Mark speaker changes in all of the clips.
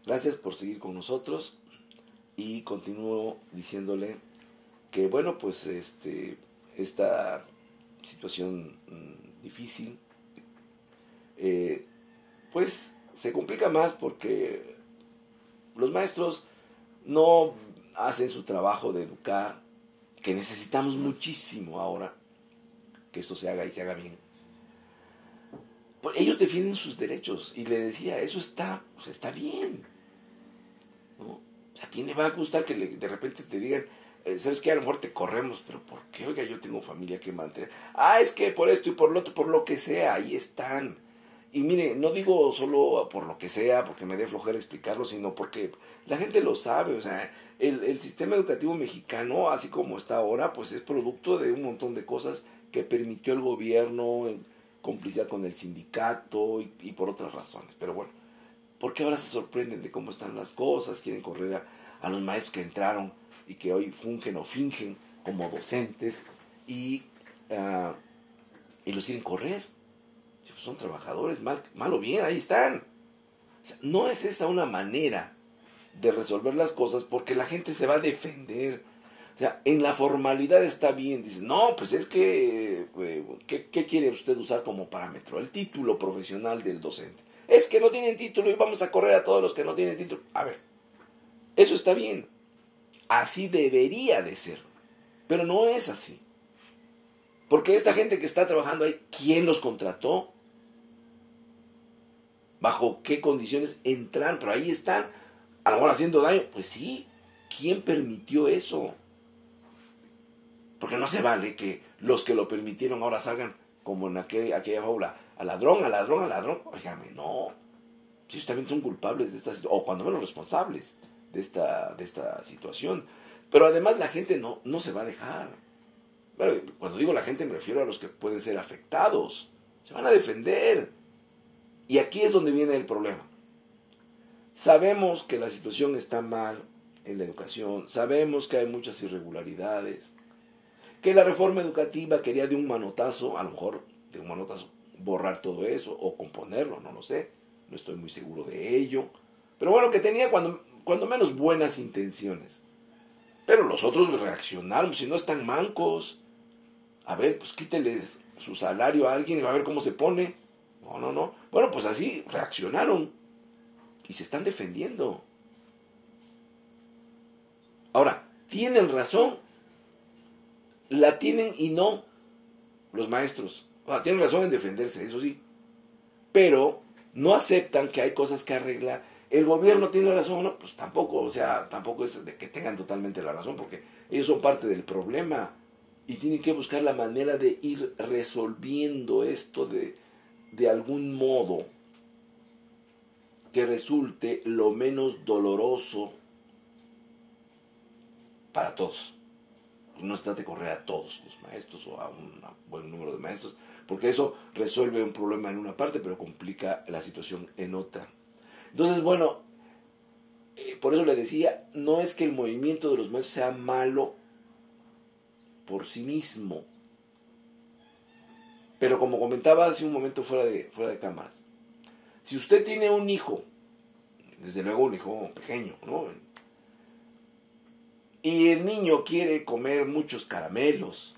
Speaker 1: Gracias por seguir con nosotros y continúo diciéndole que bueno, pues esta situación difícil, eh, pues se complica más porque los maestros no hacen su trabajo de educar, que necesitamos muchísimo ahora que esto se haga y se haga bien. Pues ellos defienden sus derechos y le decía, eso está, o sea, está bien, ¿no? O sea, ¿a quién le va a gustar que de repente te digan, ¿sabes qué? A lo mejor te corremos, pero ¿por qué? Oiga, yo tengo familia que mantener. Ah, es que por esto y por lo otro, por lo que sea, ahí están. Y mire, no digo solo por lo que sea, porque me dé flojera explicarlo, sino porque la gente lo sabe. O sea, el sistema educativo mexicano, así como está ahora, pues es producto de un montón de cosas que permitió el gobierno en complicidad con el sindicato y por otras razones. Pero bueno, ¿por qué ahora se sorprenden de cómo están las cosas? Quieren correr a los maestros que entraron y que hoy fungen o fingen como docentes y, uh, y los quieren correr. Son trabajadores, mal o bien, ahí están. O sea, no es esa una manera de resolver las cosas porque la gente se va a defender. O sea, en la formalidad está bien. Dices, no, pues es que, ¿qué quiere usted usar como parámetro? El título profesional del docente. Es que no tienen título y vamos a correr a todos los que no tienen título. A ver, eso está bien. Así debería de ser. Pero no es así. Porque esta gente que está trabajando ahí, ¿quién los contrató? ¿Bajo qué condiciones entran? Pero ahí están, a lo mejor haciendo daño. Pues sí, ¿quién permitió eso? Porque no se vale que los que lo permitieron ahora salgan como en aquella fábula, al ladrón, al ladrón, al ladrón. Óigame, no. Si ellos también son culpables de esta situación, o cuando menos responsables de esta situación. Pero además la gente no se va a dejar. Bueno, cuando digo la gente me refiero a los que pueden ser afectados. Se van a defender. Y aquí es donde viene el problema. Sabemos que la situación está mal en la educación, sabemos que hay muchas irregularidades, que la reforma educativa quería de un manotazo, a lo mejor de un manotazo, borrar todo eso o componerlo, no lo sé, no estoy muy seguro de ello, pero bueno, que tenía cuando menos buenas intenciones. Pero los otros reaccionaron, si no están mancos, a ver, pues quíteles su salario a alguien y va a ver cómo se pone. No. Bueno, pues así reaccionaron y se están defendiendo. Ahora, ¿tienen razón? La tienen y no los maestros. O sea, tienen razón en defenderse, eso sí. Pero no aceptan que hay cosas que arreglar. El gobierno tiene razón, no, pues tampoco, o sea, tampoco es de que tengan totalmente la razón, porque ellos son parte del problema y tienen que buscar la manera de ir resolviendo esto de algún modo que resulte lo menos doloroso para todos. No se trata de correr a todos los maestros o a un buen número de maestros, porque eso resuelve un problema en una parte, pero complica la situación en otra. Entonces, bueno, por eso le decía, no es que el movimiento de los maestros sea malo por sí mismo, pero como comentaba hace un momento fuera de cámaras, si usted tiene un hijo, desde luego un hijo pequeño, ¿no? Y el niño quiere comer muchos caramelos,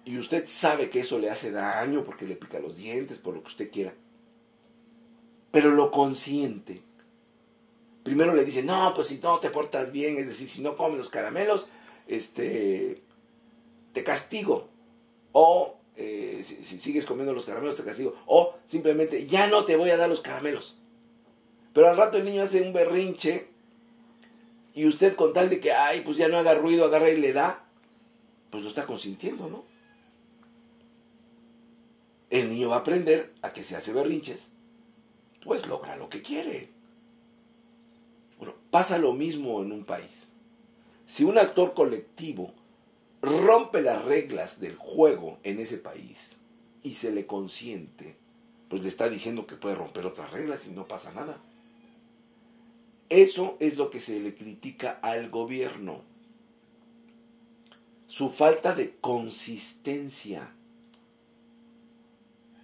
Speaker 1: y usted sabe que eso le hace daño porque le pica los dientes, por lo que usted quiera, pero lo consiente. Primero le dice, no, pues si no te portas bien, es decir, si no comes los caramelos, te castigo. O si sigues comiendo los caramelos, te castigo. O simplemente, ya no te voy a dar los caramelos. Pero al rato el niño hace un berrinche y usted con tal de que, ay, pues ya no haga ruido, agarra y le da, pues lo está consintiendo, ¿no? El niño va a aprender a que si hace berrinches, pues logra lo que quiere. Bueno, pasa lo mismo en un país. Si un actor colectivo rompe las reglas del juego en ese país y se le consiente, pues le está diciendo que puede romper otras reglas y no pasa nada. Eso es lo que se le critica al gobierno. Su falta de consistencia.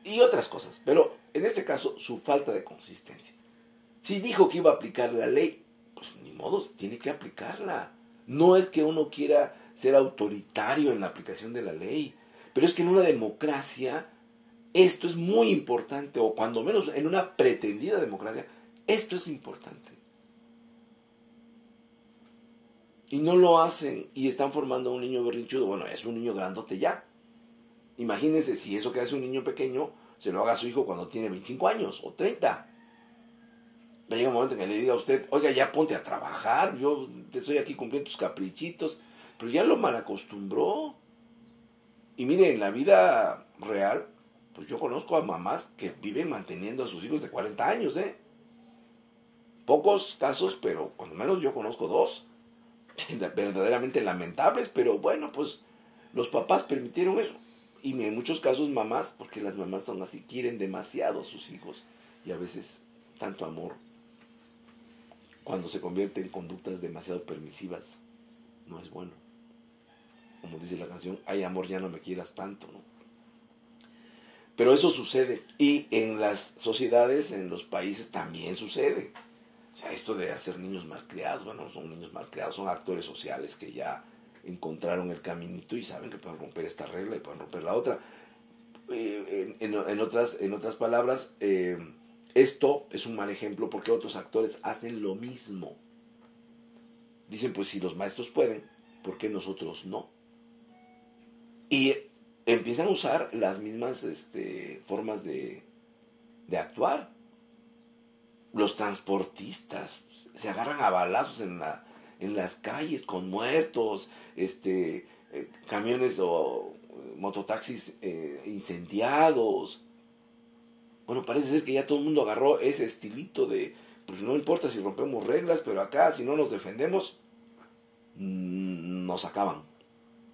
Speaker 1: Y otras cosas, pero en este caso su falta de consistencia. Si dijo que iba a aplicar la ley, pues ni modo, tiene que aplicarla. No es que uno quiera ser autoritario en la aplicación de la ley, pero es que en una democracia esto es muy importante, o cuando menos en una pretendida democracia, esto es importante. Y no lo hacen y están formando a un niño berrinchudo. Bueno, es un niño grandote ya. Imagínense si eso que hace un niño pequeño se lo haga a su hijo cuando tiene 25 años o 30. Va a llegar un momento en que le diga a usted, oiga, ya ponte a trabajar, yo te estoy aquí cumpliendo tus caprichitos, pero ya lo malacostumbró. Y mire, en la vida real, pues yo conozco a mamás que viven manteniendo a sus hijos de 40 años, ¿eh? Pocos casos, pero cuando menos yo conozco dos, verdaderamente lamentables, pero bueno, pues los papás permitieron eso. Y en muchos casos mamás, porque las mamás son así, quieren demasiado a sus hijos y a veces tanto amor, cuando se convierte en conductas demasiado permisivas, no es bueno. Como dice la canción, hay amor, ya no me quieras tanto, ¿no? Pero eso sucede. Y en las sociedades, en los países también sucede. O sea, esto de hacer niños malcriados, bueno, no son niños malcriados, son actores sociales que ya encontraron el caminito y saben que pueden romper esta regla y pueden romper la otra. En otras palabras, esto es un mal ejemplo porque otros actores hacen lo mismo. Dicen, pues si los maestros pueden, ¿por qué nosotros no? Y empiezan a usar las mismas formas de actuar. Los transportistas se agarran a balazos en las calles con muertos, camiones o mototaxis incendiados. Bueno, parece ser que ya todo el mundo agarró ese estilito de, pues no importa si rompemos reglas, pero acá si no nos defendemos, nos acaban.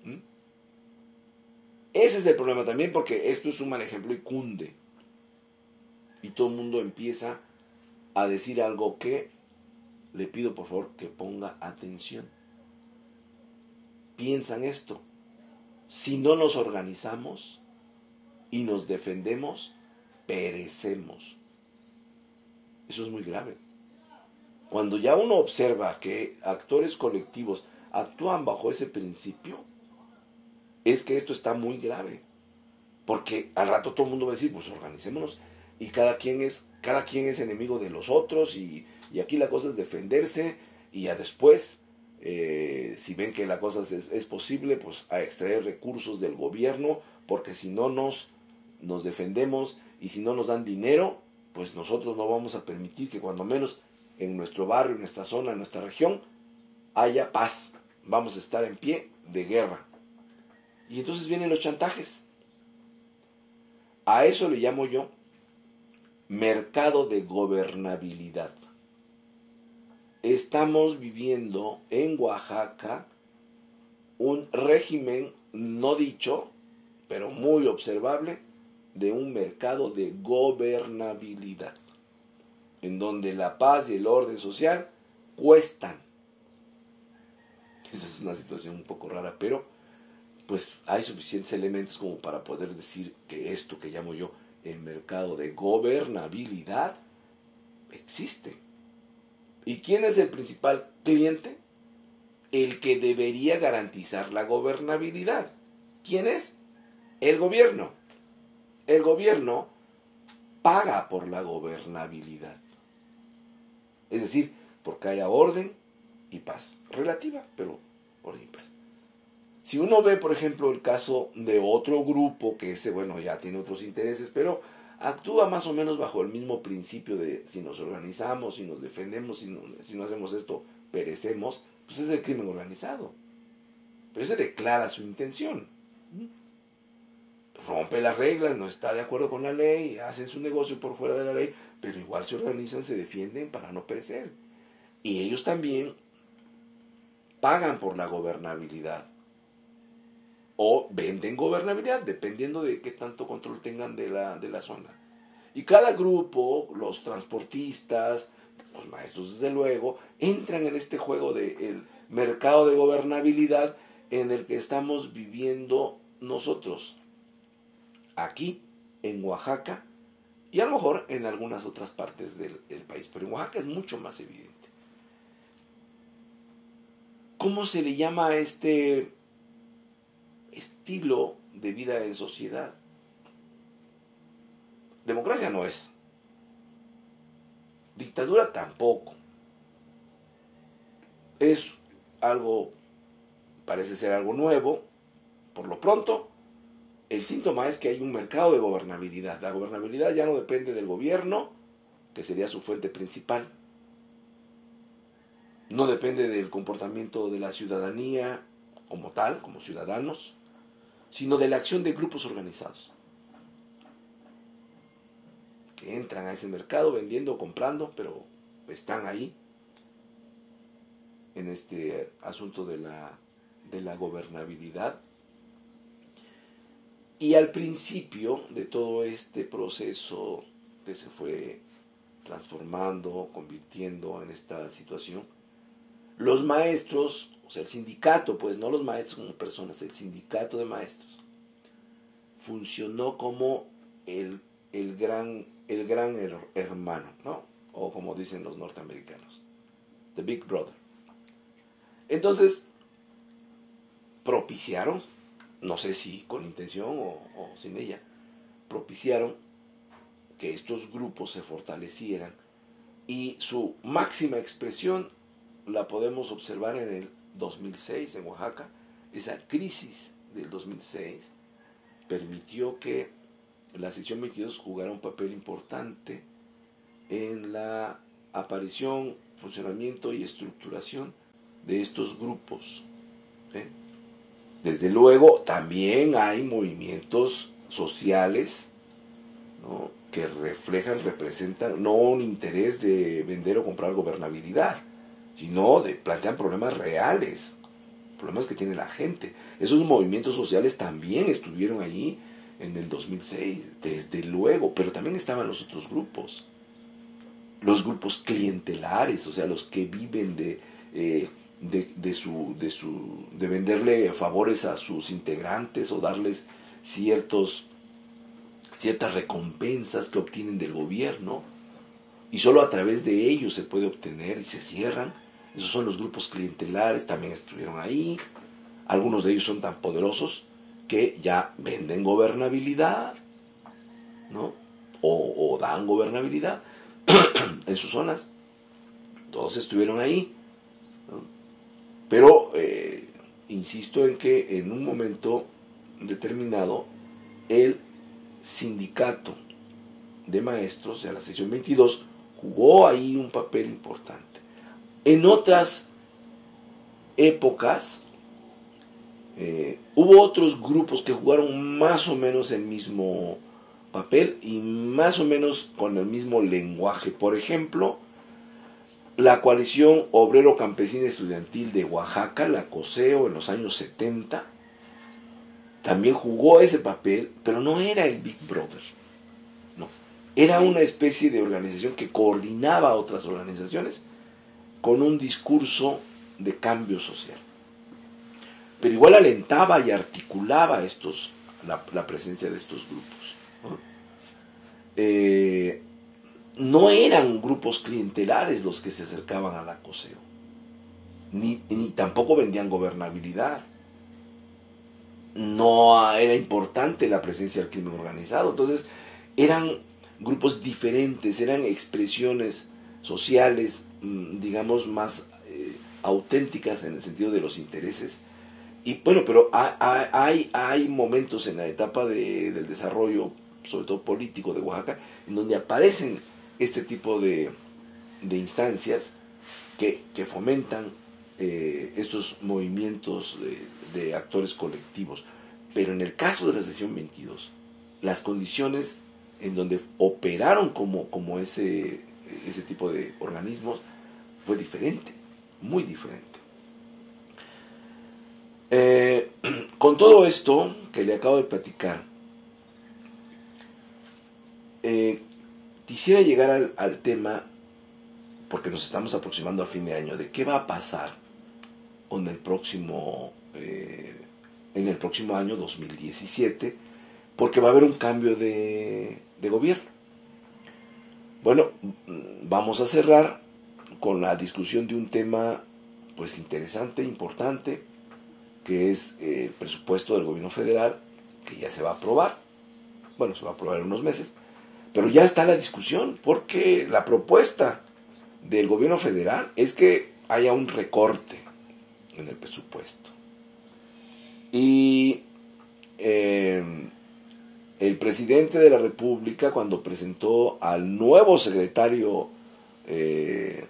Speaker 1: ¿Mm? Ese es el problema también, porque esto es un mal ejemplo y cunde. Y todo el mundo empieza a decir algo que le pido por favor que ponga atención. Piensan esto. Si no nos organizamos y nos defendemos, perecemos. Eso es muy grave. Cuando ya uno observa que actores colectivos actúan bajo ese principio, es que esto está muy grave. Porque al rato todo el mundo va a decir, pues organicémonos y cada quien es enemigo de los otros y aquí la cosa es defenderse y ya después, si ven que la cosa es posible, pues a extraer recursos del gobierno, porque si no nos defendemos y si no nos dan dinero, pues nosotros no vamos a permitir que cuando menos en nuestro barrio, en nuestra zona, en nuestra región, haya paz. Vamos a estar en pie de guerra. Y entonces vienen los chantajes. A eso le llamo yo mercado de gobernabilidad. Estamos viviendo en Oaxaca un régimen no dicho, pero muy observable, de un mercado de gobernabilidad, en donde la paz y el orden social cuestan. Esa es una situación un poco rara, pero pues hay suficientes elementos como para poder decir que esto que llamo yo el mercado de gobernabilidad existe. ¿Y quién es el principal cliente? El que debería garantizar la gobernabilidad. ¿Quién es? El gobierno. El gobierno paga por la gobernabilidad. Es decir, porque haya orden y paz. Relativa, pero orden y paz. Si uno ve, por ejemplo, el caso de otro grupo, que ese, bueno, ya tiene otros intereses, pero actúa más o menos bajo el mismo principio de si nos organizamos, si nos defendemos, si no hacemos esto, perecemos, pues es el crimen organizado. Pero ese declara su intención. Rompe las reglas, no está de acuerdo con la ley, hacen su negocio por fuera de la ley, pero igual se organizan, se defienden para no perecer. Y ellos también pagan por la gobernabilidad. O venden gobernabilidad, dependiendo de qué tanto control tengan de la zona. Y cada grupo, los transportistas, los maestros desde luego, entran en este juego del mercado de gobernabilidad en el que estamos viviendo nosotros, aquí en Oaxaca Y a lo mejor en algunas otras partes del país, pero en Oaxaca es mucho más evidente. ¿Cómo se le llama a este estilo de vida en sociedad? Democracia no es. Dictadura tampoco. Es algo, parece ser algo nuevo. Por lo pronto, el síntoma es que hay un mercado de gobernabilidad. La gobernabilidad ya no depende del gobierno, que sería su fuente principal. No depende del comportamiento de la ciudadanía como tal, como ciudadanos, sino de la acción de grupos organizados que entran a ese mercado vendiendo o comprando, pero están ahí en este asunto de la gobernabilidad. Y al principio de todo este proceso que se fue transformando, convirtiendo en esta situación, los maestros, o sea, el sindicato, pues no los maestros como personas, el sindicato de maestros, funcionó como el gran hermano, ¿no? O como dicen los norteamericanos, the big brother. Entonces, propiciaron, no sé si con intención o sin ella, propiciaron que estos grupos se fortalecieran, y su máxima expresión la podemos observar en el 2006 en Oaxaca. Esa crisis del 2006 permitió que la sección 22 jugara un papel importante en la aparición, funcionamiento y estructuración de estos grupos. Desde luego también hay movimientos sociales, ¿no?, que representan no un interés de vender o comprar gobernabilidad, sino de plantean problemas reales, problemas que tiene la gente. Esos movimientos sociales también estuvieron allí en el 2006, desde luego, pero también estaban los otros grupos, los grupos clientelares, o sea, los que viven de venderle favores a sus integrantes o darles ciertas recompensas que obtienen del gobierno, y solo a través de ellos se puede obtener, y se cierran. Esos son los grupos clientelares, también estuvieron ahí. Algunos de ellos son tan poderosos que ya venden gobernabilidad, ¿no? O dan gobernabilidad en sus zonas. Todos estuvieron ahí, ¿no? Pero insisto en que en un momento determinado el sindicato de maestros, o sea, la sección 22, jugó ahí un papel importante. En otras épocas hubo otros grupos que jugaron más o menos el mismo papel y más o menos con el mismo lenguaje. Por ejemplo, la coalición obrero campesina estudiantil de Oaxaca, la COSEO, en los años 70, también jugó ese papel, pero no era el Big Brother, no. Era una especie de organización que coordinaba a otras organizaciones con un discurso de cambio social. Pero igual alentaba y articulaba la presencia de estos grupos, ¿no? No eran grupos clientelares los que se acercaban a la COSEO, ni tampoco vendían gobernabilidad. No era importante la presencia del crimen organizado. Entonces eran grupos diferentes, eran expresiones sociales, digamos, más auténticas en el sentido de los intereses. Y bueno, pero hay momentos en la etapa del desarrollo, sobre todo político, de Oaxaca, en donde aparecen este tipo de instancias que fomentan estos movimientos de actores colectivos. Pero en el caso de la sección 22, las condiciones en donde operaron como ese tipo de organismos fue diferente, muy diferente. Con todo esto que le acabo de platicar, quisiera llegar al tema, porque nos estamos aproximando a fin de año, de qué va a pasar con el próximo en el próximo año 2017, porque va a haber un cambio de gobierno. Bueno, vamos a cerrar con la discusión de un tema pues interesante, importante, que es el presupuesto del gobierno federal, que ya se va a aprobar. Bueno, se va a aprobar en unos meses, pero ya está la discusión, porque la propuesta del gobierno federal es que haya un recorte en el presupuesto. Y el presidente de la República, cuando presentó al nuevo secretario de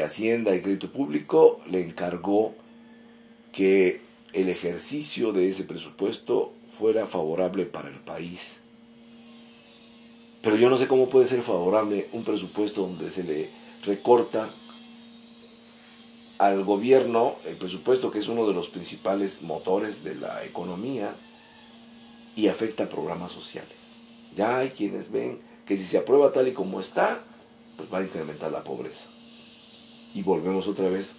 Speaker 1: Hacienda y Crédito Público, le encargó que el ejercicio de ese presupuesto fuera favorable para el país. Pero yo no sé cómo puede ser favorable un presupuesto donde se le recorta al gobierno el presupuesto, que es uno de los principales motores de la economía, y afecta a programas sociales. Ya hay quienes ven que si se aprueba tal y como está, pues va a incrementar la pobreza. Y volvemos otra vez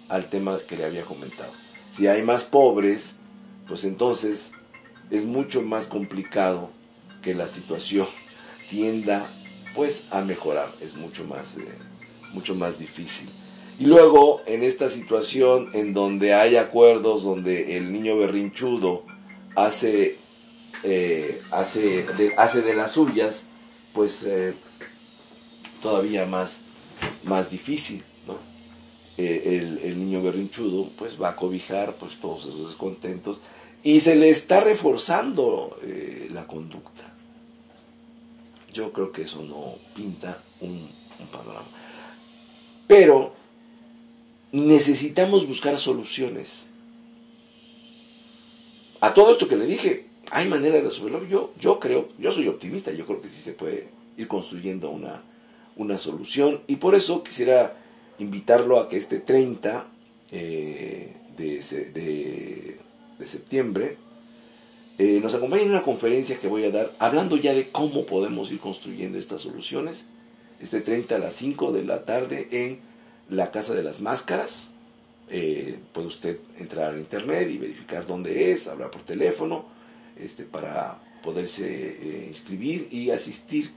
Speaker 1: al tema que le había comentado. Si hay más pobres, pues entonces es mucho más complicado que la situación tienda pues a mejorar. Es mucho más difícil. Y luego, en esta situación en donde hay acuerdos, donde el niño berrinchudo hace de las suyas, pues todavía más difícil, ¿no? El niño berrinchudo pues va a cobijar pues todos esos descontentos y se le está reforzando la conducta. Yo creo que eso no pinta un panorama. Pero necesitamos buscar soluciones. A todo esto que le dije, hay manera de resolverlo. Yo creo, yo soy optimista, yo creo que sí se puede ir construyendo una solución. Y por eso quisiera invitarlo a que este 30 de septiembre nos acompañe en una conferencia que voy a dar, hablando ya de cómo podemos ir construyendo estas soluciones. Este 30 a las 5 de la tarde en la Casa de las Máscaras. Puede usted entrar al internet y verificar dónde es, hablar por teléfono, para poderse inscribir y asistir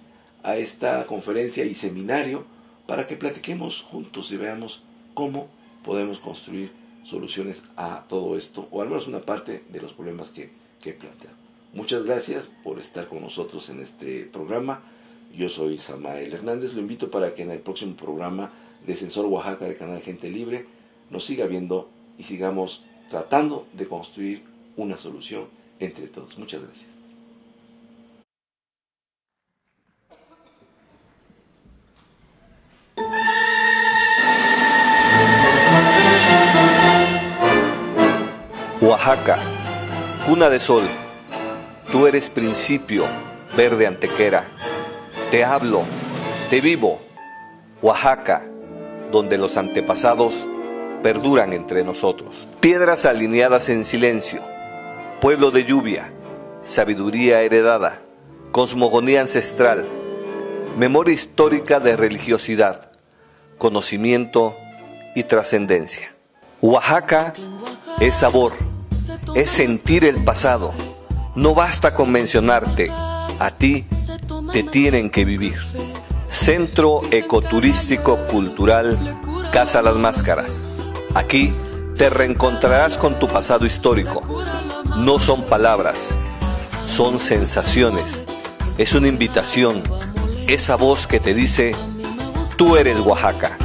Speaker 1: a esta conferencia y seminario para que platiquemos juntos y veamos cómo podemos construir soluciones a todo esto, o al menos una parte de los problemas que he planteado. Muchas gracias por estar con nosotros en este programa. Yo soy Samael Hernández. Lo invito para que en el próximo programa de Sensor Oaxaca de Canal Gente Libre nos siga viendo y sigamos tratando de construir una solución entre todos. Muchas gracias.
Speaker 2: Oaxaca, cuna de sol, tú eres principio, verde antequera. Te hablo, te vivo, Oaxaca, donde los antepasados perduran entre nosotros. Piedras alineadas en silencio, pueblo de lluvia, sabiduría heredada, cosmogonía ancestral, memoria histórica de religiosidad, conocimiento y trascendencia. Oaxaca es sabor, es sentir el pasado. No basta con mencionarte, a ti te tienen que vivir. Centro Ecoturístico Cultural Casa Las Máscaras. Aquí te reencontrarás con tu pasado histórico. No son palabras, son sensaciones. Es una invitación, esa voz que te dice, tú eres Oaxaca.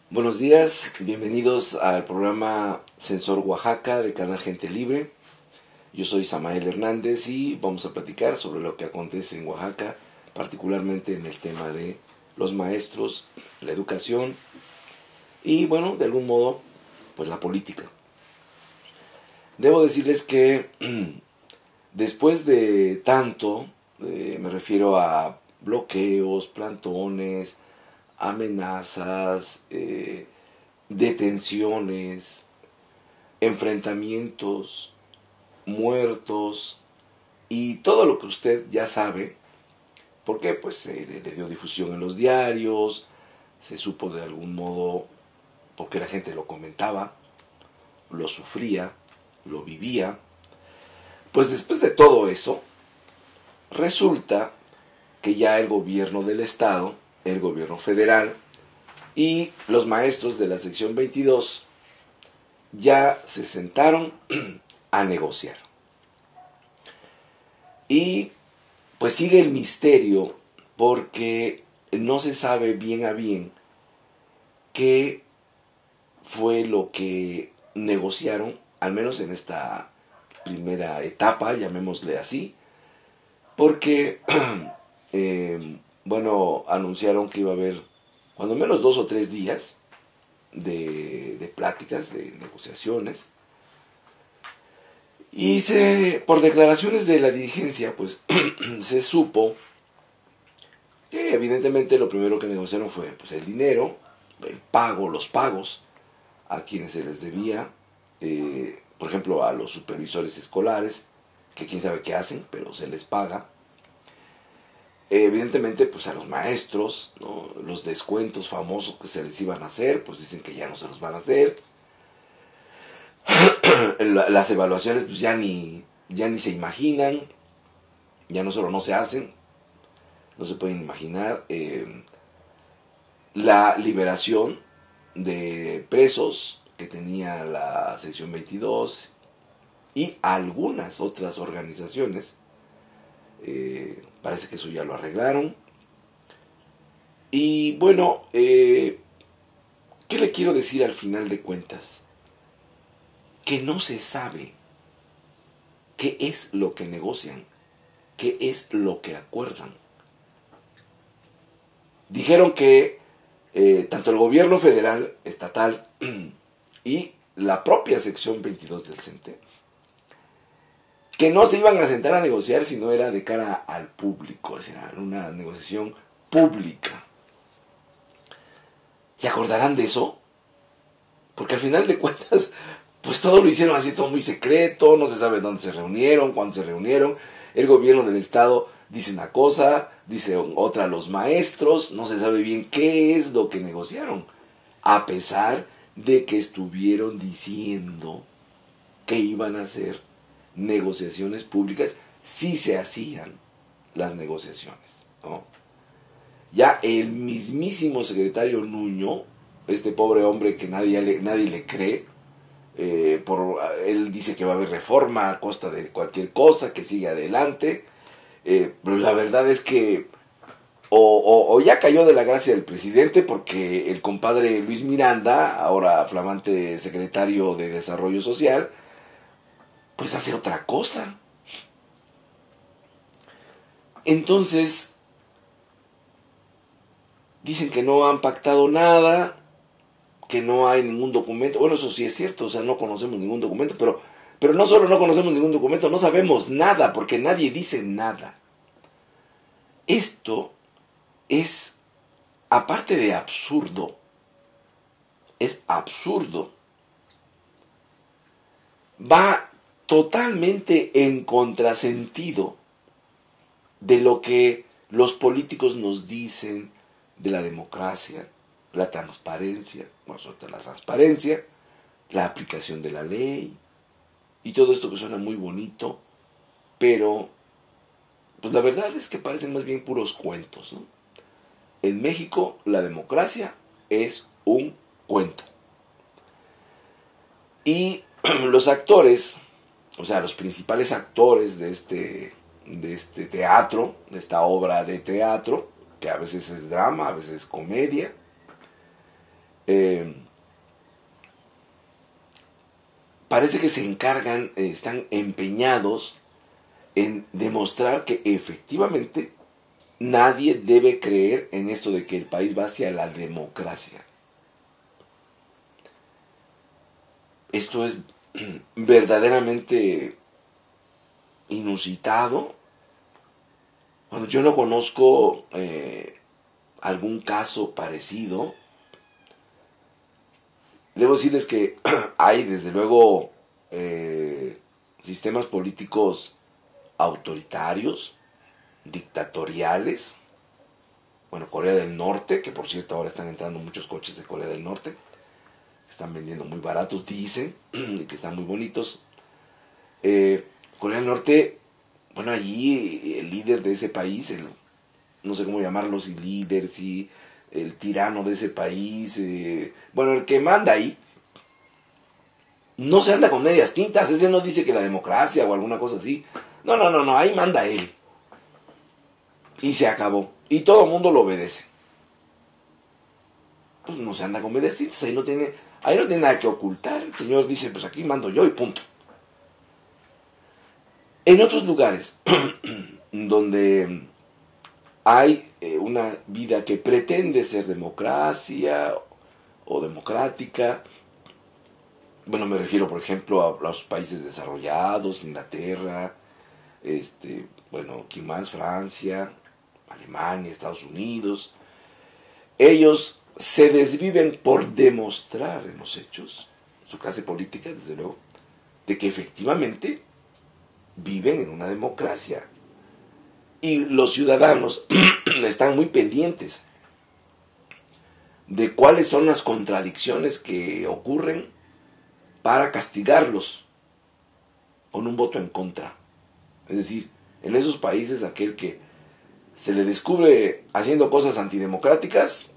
Speaker 1: Buenos días, bienvenidos al programa Sensor Oaxaca de Canal Gente Libre. Yo soy Samael Hernández y vamos a platicar sobre lo que acontece en Oaxaca, particularmente en el tema de los maestros, la educación y, bueno, de algún modo, pues la política. Debo decirles que después de tanto, me refiero a bloqueos, plantones, amenazas, detenciones, enfrentamientos, muertos y todo lo que usted ya sabe, porque pues se le dio difusión en los diarios, se supo de algún modo porque la gente lo comentaba, lo sufría, lo vivía. Pues después de todo eso, resulta que ya el gobierno del estado, el gobierno federal y los maestros de la sección 22 ya se sentaron a negociar. Y pues sigue el misterio porque no se sabe bien a bien qué fue lo que negociaron, al menos en esta primera etapa, llamémosle así, porque, bueno, anunciaron que iba a haber cuando menos 2 o 3 días de pláticas, de negociaciones, y por declaraciones de la dirigencia, pues se supo que evidentemente lo primero que negociaron fue pues, el dinero, el pago, los pagos a quienes se les debía, por ejemplo a los supervisores escolares, que quién sabe qué hacen, pero se les paga. Evidentemente pues a los maestros, ¿no? Los descuentos famosos que se les iban a hacer, pues dicen que ya no se los van a hacer. Las evaluaciones pues ya ni se imaginan, ya no solo no se hacen, no se pueden imaginar. La liberación de presos que tenía la sección 22 y algunas otras organizaciones, parece que eso ya lo arreglaron. Y bueno, ¿qué le quiero decir al final de cuentas? Que no se sabe qué es lo que negocian, qué es lo que acuerdan. Dijeron que tanto el gobierno federal, estatal y la propia sección 22 del CENTE, que no se iban a sentar a negociar si no era de cara al público, es decir, una negociación pública. ¿Se acordarán de eso? Porque al final de cuentas, pues todo lo hicieron así, todo muy secreto, no se sabe dónde se reunieron, cuándo se reunieron. El gobierno del estado dice una cosa, dice otra los maestros, no se sabe bien qué es lo que negociaron, a pesar de que estuvieron diciendo que iban a hacer negociaciones públicas si se hacían las negociaciones, ¿no? Ya el mismísimo secretario Nuño, este pobre hombre que nadie le cree, él dice que va a haber reforma a costa de cualquier cosa, que siga adelante, pero la verdad es que o ya cayó de la gracia del presidente, porque el compadre Luis Miranda, ahora flamante secretario de Desarrollo Social, pues hace otra cosa. Entonces, dicen que no han pactado nada, que no hay ningún documento. Bueno, eso sí es cierto, o sea, no conocemos ningún documento, pero no solo no conocemos ningún documento, no sabemos nada, porque nadie dice nada. Esto es, aparte de absurdo, es absurdo. Va totalmente en contrasentido de lo que los políticos nos dicen de la democracia, la transparencia, bueno, sobre todo la transparencia, la aplicación de la ley y todo esto que suena muy bonito, pero pues la verdad es que parecen más bien puros cuentos, ¿no? En México la democracia es un cuento. Y los actores, o sea, los principales actores de este teatro, de esta obra de teatro, que a veces es drama, a veces es comedia, parece que se encargan, están empeñados en demostrar que efectivamente nadie debe creer en esto de que el país va hacia la democracia. Esto es verdaderamente inusitado. Bueno, yo no conozco algún caso parecido. debo decirles que hay desde luego sistemas políticos autoritarios, dictatoriales. Bueno, Corea del Norte, que por cierto ahora están entrando muchos coches de Corea del Norte, que están vendiendo muy baratos, dicen, y que están muy bonitos. Corea del Norte, bueno, allí el líder de ese país, no sé cómo llamarlo, si líder, si el tirano de ese país, bueno, el que manda ahí, no se anda con medias tintas. Ese no dice que la democracia o alguna cosa así. No, ahí manda él. Y se acabó. Y todo el mundo lo obedece. Pues no se anda con medias tintas, ahí no tiene nada que ocultar. El señor dice, pues aquí mando yo y punto. En otros lugares donde hay una vida que pretende ser democracia o democrática, bueno, me refiero por ejemplo a los países desarrollados, Inglaterra, bueno, ¿quién más? Francia, Alemania, Estados Unidos. Ellos se desviven por demostrar en los hechos, su clase política desde luego, de que efectivamente viven en una democracia. Y los ciudadanos están muy pendientes de cuáles son las contradicciones que ocurren para castigarlos con un voto en contra. Es decir, en esos países aquel que se le descubre haciendo cosas antidemocráticas,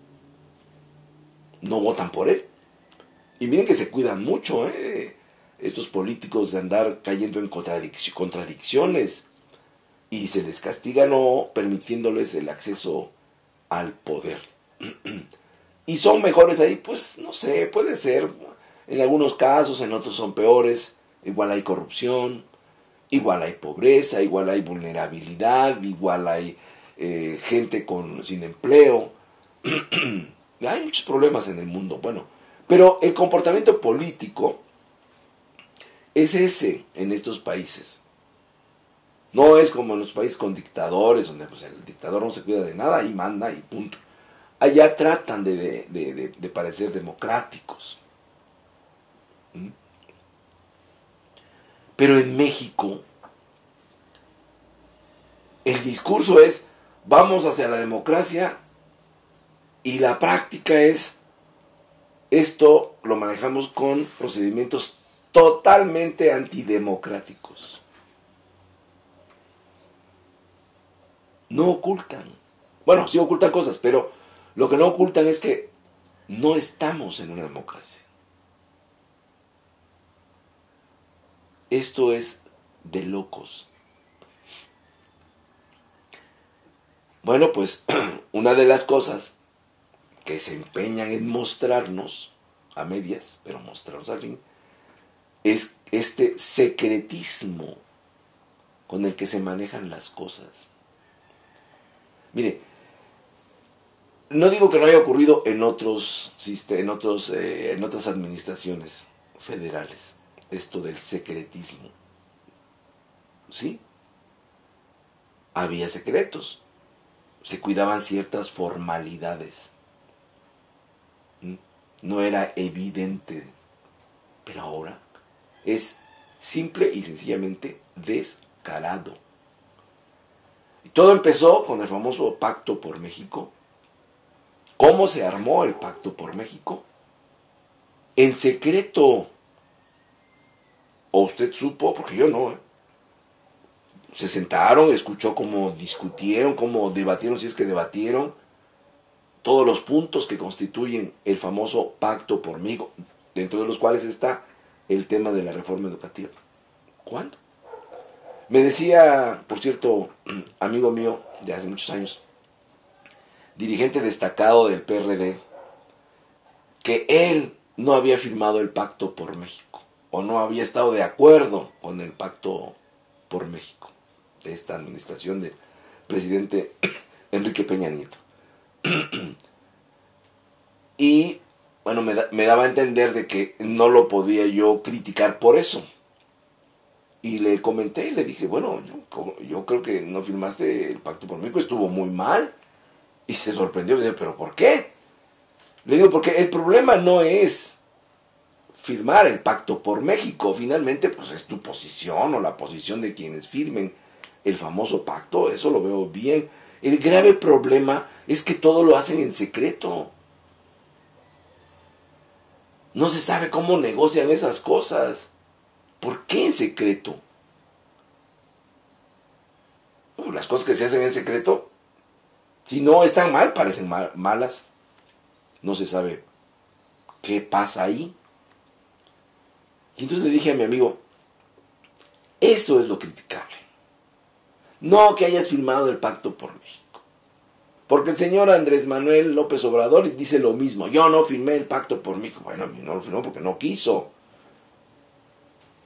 Speaker 1: no votan por él. Y miren que se cuidan mucho, estos políticos de andar cayendo en contradicciones, y se les castiga no permitiéndoles el acceso al poder. Y son mejores ahí, pues no sé, puede ser, en algunos casos, en otros son peores. Igual hay corrupción, igual hay pobreza, igual hay vulnerabilidad, igual hay gente sin empleo. Hay muchos problemas en el mundo, bueno, pero el comportamiento político es ese en estos países. No es como en los países con dictadores, donde pues, el dictador no se cuida de nada y manda y punto. Allá tratan de parecer democráticos. Pero en México, el discurso es, vamos hacia la democracia, y la práctica es, esto lo manejamos con procedimientos totalmente antidemocráticos. No ocultan. Bueno, sí ocultan cosas, pero lo que no ocultan es que no estamos en una democracia. Esto es de locos. Bueno, pues una de las cosas que se empeñan en mostrarnos, a medias, pero mostrarnos al fin, es este secretismo con el que se manejan las cosas. Mire, no digo que no haya ocurrido en otras administraciones federales, esto del secretismo. ¿Sí? Había secretos, se cuidaban ciertas formalidades. No era evidente, pero ahora es simple y sencillamente descarado. Y todo empezó con el famoso Pacto por México. ¿Cómo se armó el Pacto por México? En secreto. ¿O usted supo? Porque yo no. Se sentaron, escuchó cómo discutieron, cómo debatieron, si es que debatieron, todos los puntos que constituyen el famoso Pacto por México, dentro de los cuales está el tema de la reforma educativa. ¿Cuándo? Me decía, por cierto, amigo mío de hace muchos años, dirigente destacado del PRD, que él no había firmado el Pacto por México, o no había estado de acuerdo con el Pacto por México, de esta administración del presidente Enrique Peña Nieto. Y, bueno, me daba a entender de que no lo podía yo criticar por eso. Y le comenté y le dije, bueno, yo creo que no firmaste el Pacto por México, estuvo muy mal. Y se sorprendió, dice, ¿pero por qué? Le digo, porque el problema no es firmar el Pacto por México. Finalmente, pues es tu posición o la posición de quienes firmen el famoso pacto, eso lo veo bien. El grave problema es que todo lo hacen en secreto. No se sabe cómo negocian esas cosas. ¿Por qué en secreto? Pues las cosas que se hacen en secreto, si no están mal, parecen malas. No se sabe qué pasa ahí. Y entonces le dije a mi amigo, eso es lo criticable. No que hayas firmado el Pacto por México. Porque el señor Andrés Manuel López Obrador dice lo mismo. Yo no firmé el Pacto por México. Bueno, no lo firmó porque no quiso.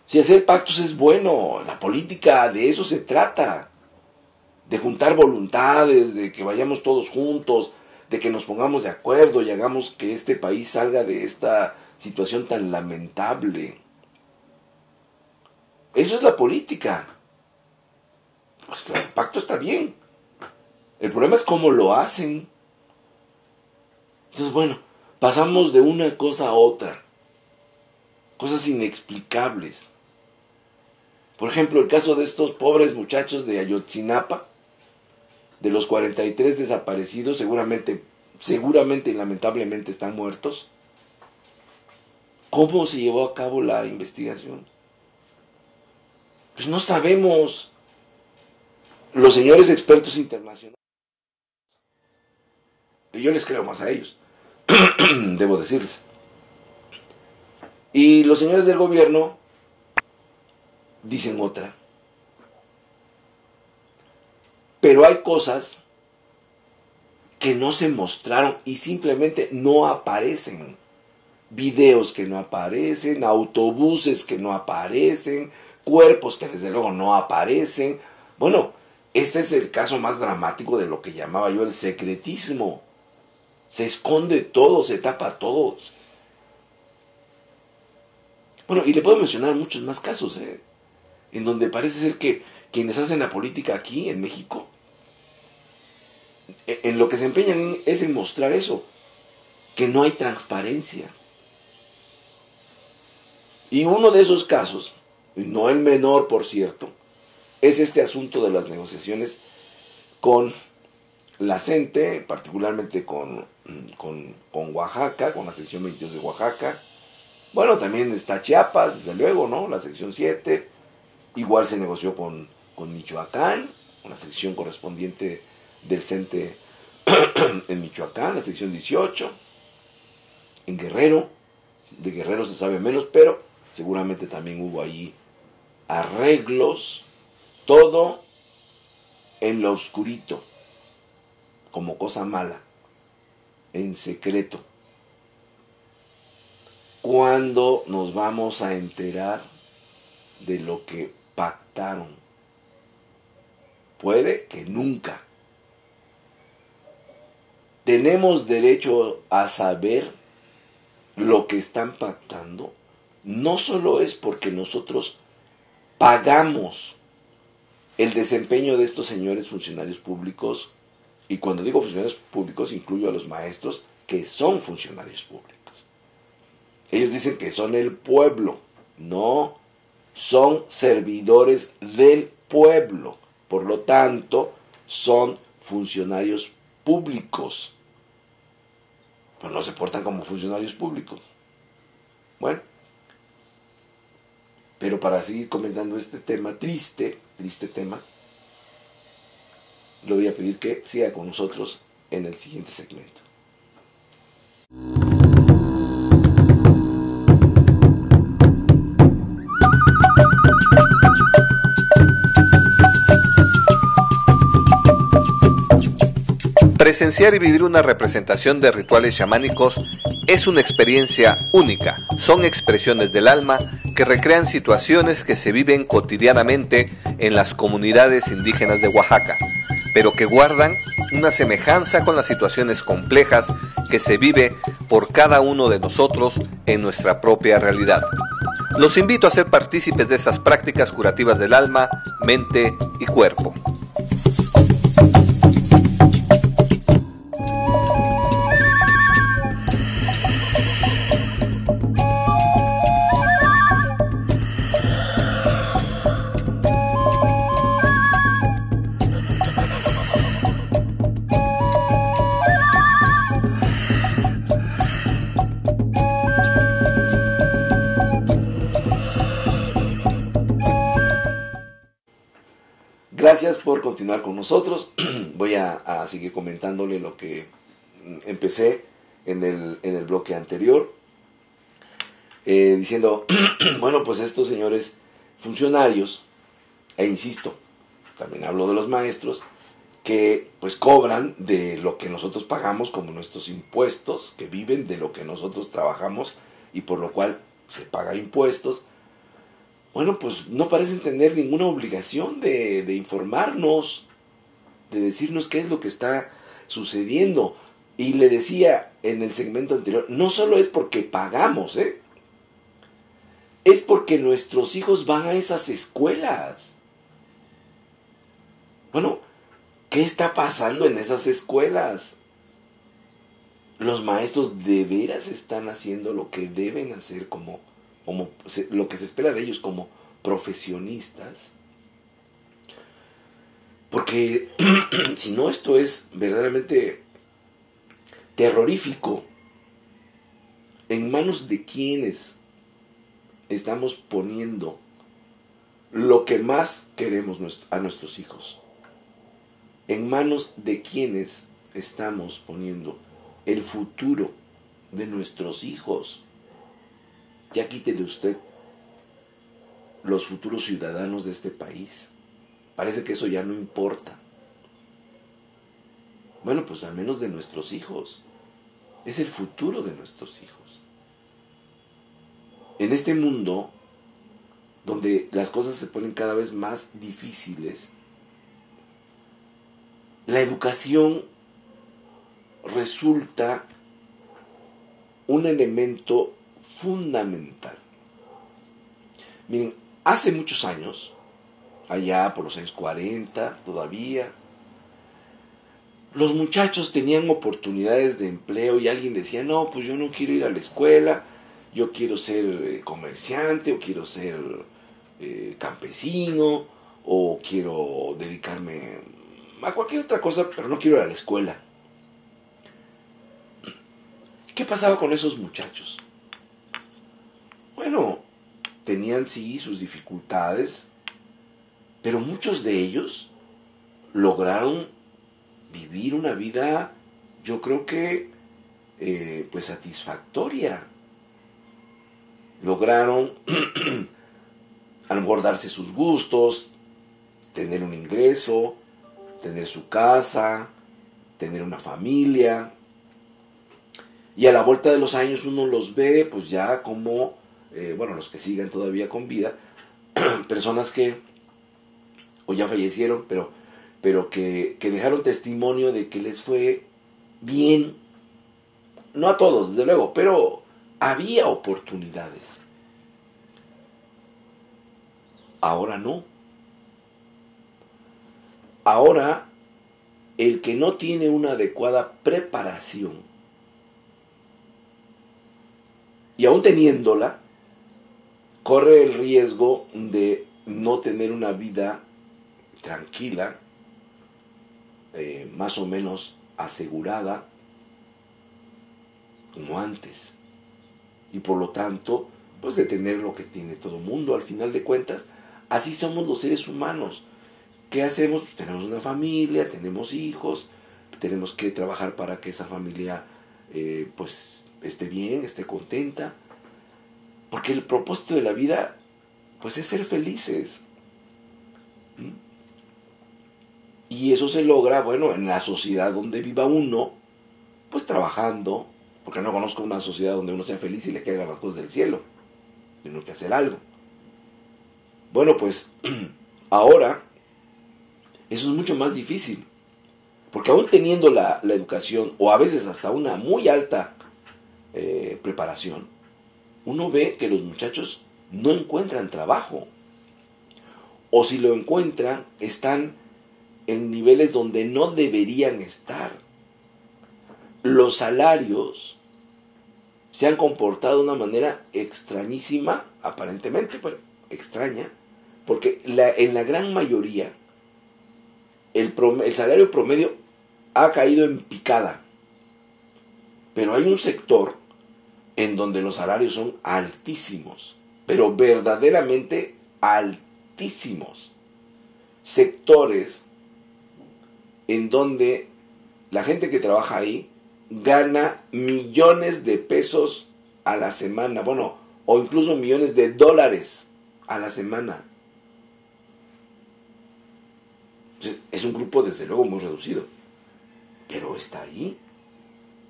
Speaker 1: Si hacer pactos es bueno, la política de eso se trata. De juntar voluntades, de que vayamos todos juntos, de que nos pongamos de acuerdo y hagamos que este país salga de esta situación tan lamentable. Eso es la política. Pues claro, el pacto está bien. El problema es cómo lo hacen. Entonces, bueno, pasamos de una cosa a otra. Cosas inexplicables. Por ejemplo, el caso de estos pobres muchachos de Ayotzinapa, de los 43 desaparecidos, seguramente y lamentablemente están muertos. ¿Cómo se llevó a cabo la investigación? Pues no sabemos. Los señores expertos internacionales, yo les creo más a ellos, debo decirles. Y los señores del gobierno dicen otra. Pero hay cosas que no se mostraron y simplemente no aparecen. Videos que no aparecen, autobuses que no aparecen, cuerpos que desde luego no aparecen. Bueno, este es el caso más dramático de lo que llamaba yo el secretismo. Se esconde todo, se tapa todo. Bueno, y le puedo mencionar muchos más casos, en donde parece ser que quienes hacen la política aquí en México, en lo que se empeñan es en mostrar eso, que no hay transparencia. Y uno de esos casos, y no el menor por cierto, es este asunto de las negociaciones con la CENTE, particularmente con Oaxaca, con la sección 22 de Oaxaca. Bueno, también está Chiapas, desde luego, ¿no? La sección 7. Igual se negoció con Michoacán, con la sección correspondiente del CENTE en Michoacán, la sección 18. En Guerrero, de Guerrero se sabe menos, pero seguramente también hubo ahí arreglos. Todo en lo oscurito, como cosa mala, en secreto. ¿Cuándo nos vamos a enterar de lo que pactaron? Puede que nunca. ¿Tenemos derecho a saber lo que están pactando? No solo es porque nosotros pagamos el desempeño de estos señores funcionarios públicos, y cuando digo funcionarios públicos incluyo a los maestros que son funcionarios públicos. Ellos dicen que son el pueblo. No, son servidores del pueblo. Por lo tanto, son funcionarios públicos. Pero no se portan como funcionarios públicos. Bueno, pero para seguir comentando este tema, triste tema, le voy a pedir que siga con nosotros en el siguiente segmento.
Speaker 2: Presenciar y vivir una representación de rituales chamánicos es una experiencia única. Son expresiones del alma que recrean situaciones que se viven cotidianamente en las comunidades indígenas de Oaxaca, pero que guardan una semejanza con las situaciones complejas que se vive por cada uno de nosotros en nuestra propia realidad. Los invito a ser partícipes de estas prácticas curativas del alma, mente y cuerpo.
Speaker 1: gracias por continuar con nosotros. Voy a seguir comentándole lo que empecé en el bloque anterior, diciendo, bueno, pues estos señores funcionarios, e insisto, también hablo de los maestros, que pues cobran de lo que nosotros pagamos como nuestros impuestos, que viven de lo que nosotros trabajamos y por lo cual se paga impuestos. Bueno, pues no parecen tener ninguna obligación de informarnos, de decirnos qué es lo que está sucediendo. Y le decía en el segmento anterior, no solo es porque pagamos, es porque nuestros hijos van a esas escuelas. Bueno, ¿qué está pasando en esas escuelas? Los maestros de veras están haciendo lo que deben hacer como lo que se espera de ellos como profesionistas. Porque si no, esto es verdaderamente terrorífico. ¿En manos de quiénes estamos poniendo lo que más queremos a nuestros hijos? ¿En manos de quiénes estamos poniendo el futuro de nuestros hijos? Ya quite de usted los futuros ciudadanos de este país. Parece que eso ya no importa. Bueno, pues al menos de nuestros hijos. Es el futuro de nuestros hijos. En este mundo, donde las cosas se ponen cada vez más difíciles, la educación resulta un elemento fundamental. Miren, hace muchos años, allá por los años 40 todavía, los muchachos tenían oportunidades de empleo y alguien decía, no, pues yo no quiero ir a la escuela, yo quiero ser comerciante o quiero ser campesino o quiero dedicarme a cualquier otra cosa, pero no quiero ir a la escuela. ¿Qué pasaba con esos muchachos? Bueno, tenían sí sus dificultades, pero muchos de ellos lograron vivir una vida, yo creo que, pues satisfactoria. Lograron a lo mejor darse sus gustos, tener un ingreso, tener su casa, tener una familia. Y a la vuelta de los años uno los ve, pues ya como, bueno, los que sigan todavía con vida, personas que o ya fallecieron, pero que dejaron testimonio de que les fue bien. No a todos, desde luego, pero había oportunidades. Ahora no. Ahora, el que no tiene una adecuada preparación, y aún teniéndola, corre el riesgo de no tener una vida tranquila, más o menos asegurada, como antes. Y por lo tanto, pues de tener lo que tiene todo el mundo. Al final de cuentas, así somos los seres humanos. ¿Qué hacemos? Pues tenemos una familia, tenemos hijos, tenemos que trabajar para que esa familia pues esté bien, esté contenta. Porque el propósito de la vida pues es ser felices. Y eso se logra, bueno, en la sociedad donde viva uno, pues trabajando, porque no conozco una sociedad donde uno sea feliz y le caigan las cosas del cielo. Tiene que hacer algo. Bueno, pues ahora eso es mucho más difícil, porque aún teniendo la educación, o a veces hasta una muy alta preparación, uno ve que los muchachos no encuentran trabajo, o si lo encuentran, están en niveles donde no deberían estar. Los salarios se han comportado de una manera extrañísima, aparentemente, pero extraña, porque en la gran mayoría el salario promedio ha caído en picada, pero hay un sector en donde los salarios son altísimos, pero verdaderamente altísimos. sectores en donde la gente que trabaja ahí gana millones de pesos a la semana, bueno, o incluso millones de dólares a la semana. Entonces, es un grupo desde luego muy reducido, pero está ahí.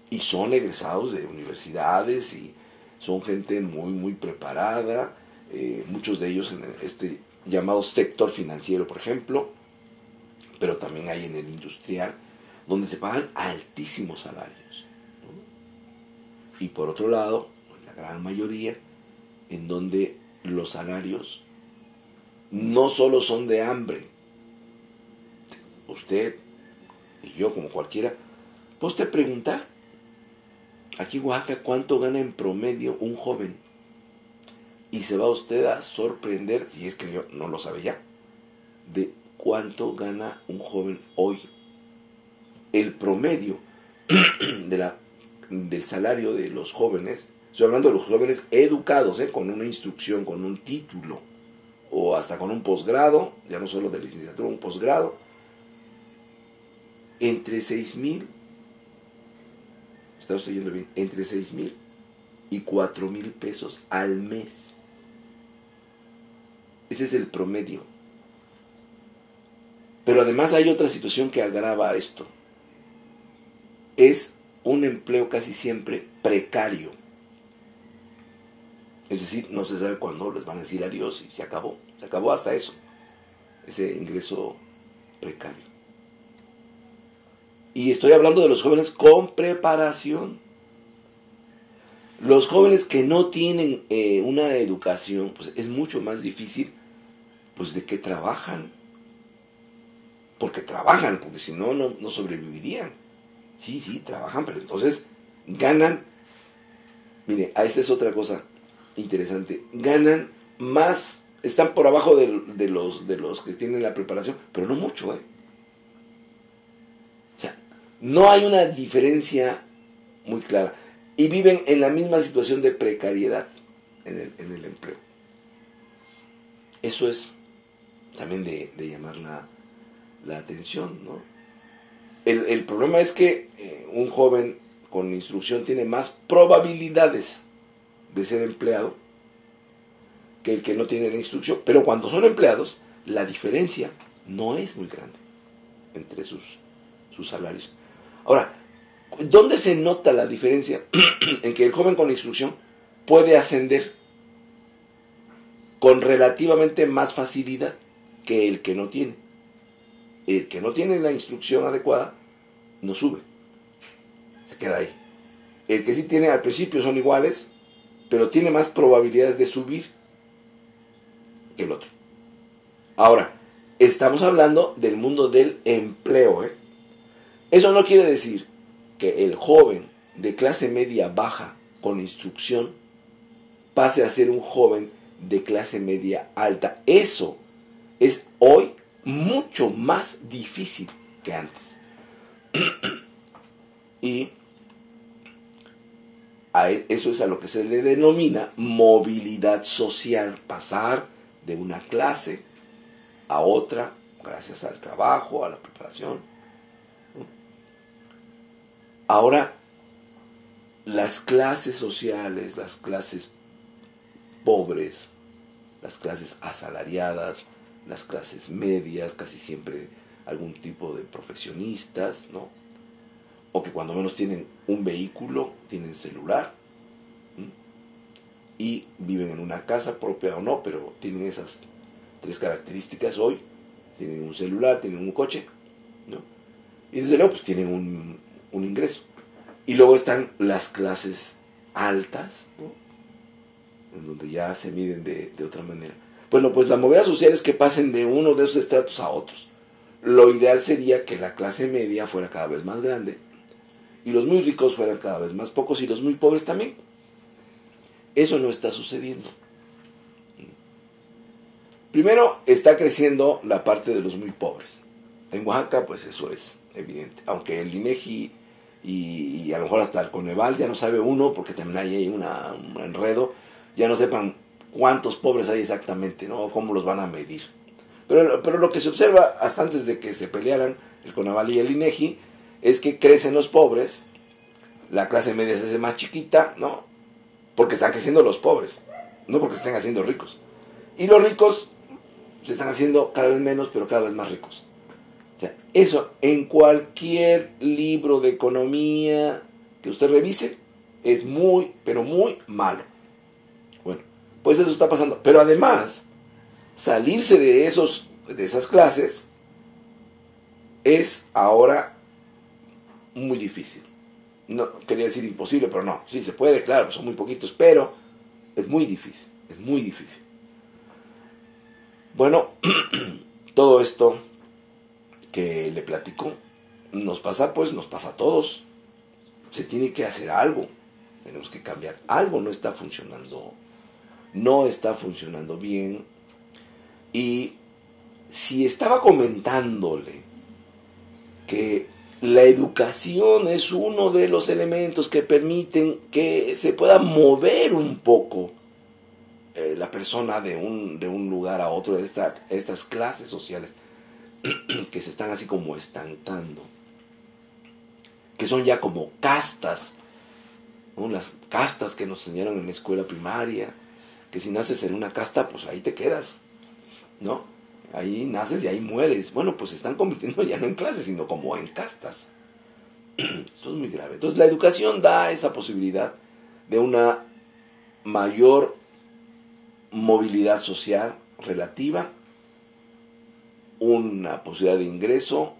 Speaker 1: Y son egresados de universidades y son gente muy preparada, muchos de ellos en este llamado sector financiero, por ejemplo, pero también hay en el industrial, donde se pagan altísimos salarios, ¿no? Y por otro lado, la gran mayoría, en donde los salarios no solo son de hambre. Usted y yo, como cualquiera, puede usted preguntar, aquí en Oaxaca, ¿cuánto gana en promedio un joven? Y se va usted a sorprender, si es que yo no lo sabe ya, de cuánto gana un joven hoy. El promedio del salario de los jóvenes, estoy hablando de los jóvenes educados, con una instrucción, con un título, o hasta con un posgrado, ya no solo de licenciatura, un posgrado, entre 6,000, está usted oyendo bien, entre 6,000 y 4,000 pesos al mes. Ese es el promedio. Pero además hay otra situación que agrava esto. Es un empleo casi siempre precario. Es decir, no se sabe cuándo les van a decir adiós y se acabó. Se acabó hasta eso. Ese ingreso precario. Y estoy hablando de los jóvenes con preparación. Los jóvenes que no tienen una educación, pues es mucho más difícil, pues de que trabajan. Porque trabajan, porque si no, no sobrevivirían. Sí, trabajan, pero entonces ganan. Mire, esta es otra cosa interesante. Ganan más, están por abajo de los que tienen la preparación, pero no mucho, O sea, no hay una diferencia muy clara. Y viven en la misma situación de precariedad en el empleo. Eso es también de llamar la atención, ¿no? El problema es que un joven con instrucción tiene más probabilidades de ser empleado que el que no tiene la instrucción. Pero cuando son empleados, la diferencia no es muy grande entre sus salarios. Ahora, ¿dónde se nota la diferencia en que el joven con la instrucción puede ascender con relativamente más facilidad que el que no tiene? El que no tiene la instrucción adecuada no sube, se queda ahí. El que sí tiene, al principio son iguales, pero tiene más probabilidades de subir que el otro. Ahora, estamos hablando del mundo del empleo, Eso no quiere decir que el joven de clase media baja con instrucción pase a ser un joven de clase media alta. Eso es hoy mucho más difícil que antes. Y eso es a lo que se le denomina movilidad social, pasar de una clase a otra gracias al trabajo, a la preparación. Ahora, las clases sociales, las clases pobres, las clases asalariadas, las clases medias, casi siempre algún tipo de profesionistas, ¿no? O que cuando menos tienen un vehículo, tienen celular, y viven en una casa propia o no, pero tienen esas tres características hoy. Tienen un celular, tienen un coche, ¿no? Y desde luego pues tienen un ingreso. Y luego están las clases altas, ¿no? En donde ya se miden de otra manera. Bueno, pues la movilidad social es que pasen de uno de esos estratos a otros. Lo ideal sería que la clase media fuera cada vez más grande y los muy ricos fueran cada vez más pocos y los muy pobres también. Eso no está sucediendo. Primero, está creciendo la parte de los muy pobres. En Oaxaca, pues eso es evidente. Aunque el INEGI y a lo mejor hasta el Coneval ya no sabe uno, porque también hay un enredo, ya no sepan cuántos pobres hay exactamente, ¿no? O cómo los van a medir. Pero lo que se observa hasta antes de que se pelearan el CONAVAL y el INEGI es que crecen los pobres, la clase media se hace más chiquita, ¿no? Porque están creciendo los pobres, no porque se estén haciendo ricos. Y los ricos se están haciendo cada vez menos, pero cada vez más ricos. O sea, eso en cualquier libro de economía que usted revise es muy, pero muy malo. Bueno, pues eso está pasando. Pero además, salirse de esas clases es ahora muy difícil. No quería decir imposible, pero no. Sí, se puede, claro, son muy poquitos, pero es muy difícil. Es muy difícil. Bueno, todo esto que le platico nos pasa a todos. Se tiene que hacer algo. Tenemos que cambiar. Algo no está funcionando. No está funcionando bien. Y si estaba comentándole que la educación es uno de los elementos que permiten que se pueda mover un poco la persona de un lugar a otro, de estas clases sociales que se están así como estancando, que son ya como castas, ¿no? Las castas que nos enseñaron en la escuela primaria, que si naces en una casta, pues ahí te quedas, ¿no? Ahí naces y ahí mueres. Bueno, pues se están convirtiendo ya no en clases, sino como en castas. Esto es muy grave. Entonces la educación da esa posibilidad de una mayor movilidad social relativa, una posibilidad de ingreso,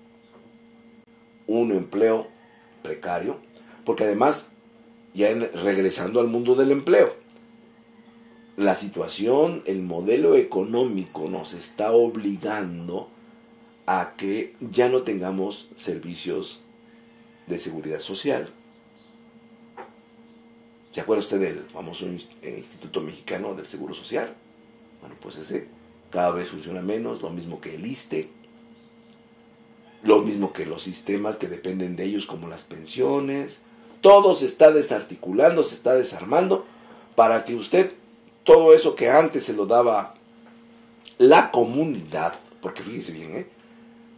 Speaker 1: un empleo precario, porque además, ya regresando al mundo del empleo, la situación, el modelo económico nos está obligando a que ya no tengamos servicios de seguridad social. ¿Se acuerda usted del famoso Instituto Mexicano del Seguro Social? Bueno, pues ese cada vez funciona menos, lo mismo que el ISSSTE, lo mismo que los sistemas que dependen de ellos como las pensiones. Todo se está desarticulando, se está desarmando para que usted, todo eso que antes se lo daba la comunidad, porque fíjese bien,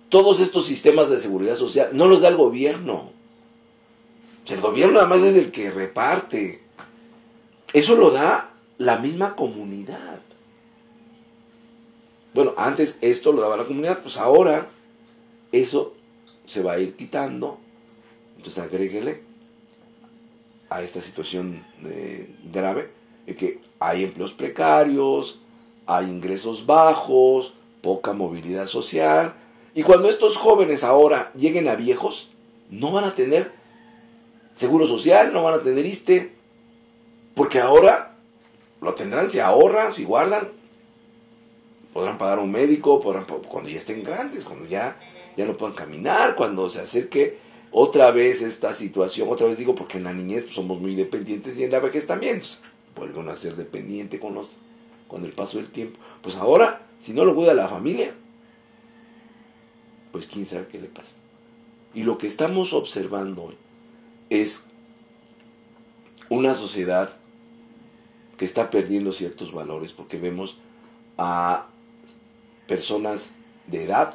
Speaker 1: todos estos sistemas de seguridad social no los da el gobierno. O sea, el gobierno además es el que reparte. Eso lo da la misma comunidad. Bueno, antes esto lo daba la comunidad, pues ahora eso se va a ir quitando. Entonces agréguele a esta situación grave de que hay empleos precarios, hay ingresos bajos, poca movilidad social. Y cuando estos jóvenes ahora lleguen a viejos, no van a tener seguro social, no van a tener ISSSTE, porque ahora lo tendrán, si ahorran, si guardan, podrán pagar un médico, cuando ya estén grandes, cuando ya no puedan caminar, cuando se acerque otra vez esta situación, otra vez digo porque en la niñez pues, somos muy dependientes y en la vejez también, pues, vuelve uno a ser dependiente con el paso del tiempo. Pues ahora, si no lo cuida la familia, pues quién sabe qué le pasa. Y lo que estamos observando hoy es una sociedad que está perdiendo ciertos valores porque vemos a personas de edad,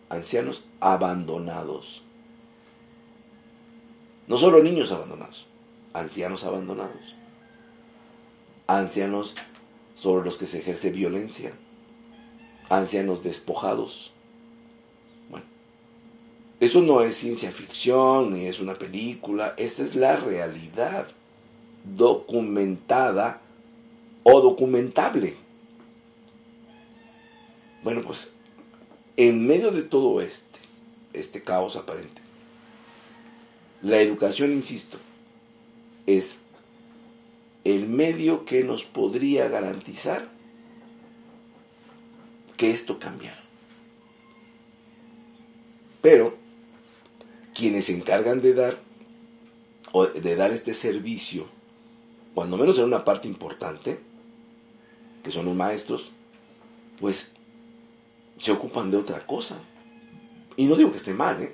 Speaker 1: ancianos abandonados. No solo niños abandonados, ancianos abandonados. Ancianos sobre los que se ejerce violencia. Ancianos despojados. Bueno, eso no es ciencia ficción, ni es una película. Esta es la realidad documentada o documentable. Bueno, pues en medio de todo este caos aparente, la educación, insisto, es el medio que nos podría garantizar que esto cambiara. Pero quienes se encargan de dar este servicio, cuando menos en una parte importante, que son los maestros, pues se ocupan de otra cosa. Y no digo que esté mal,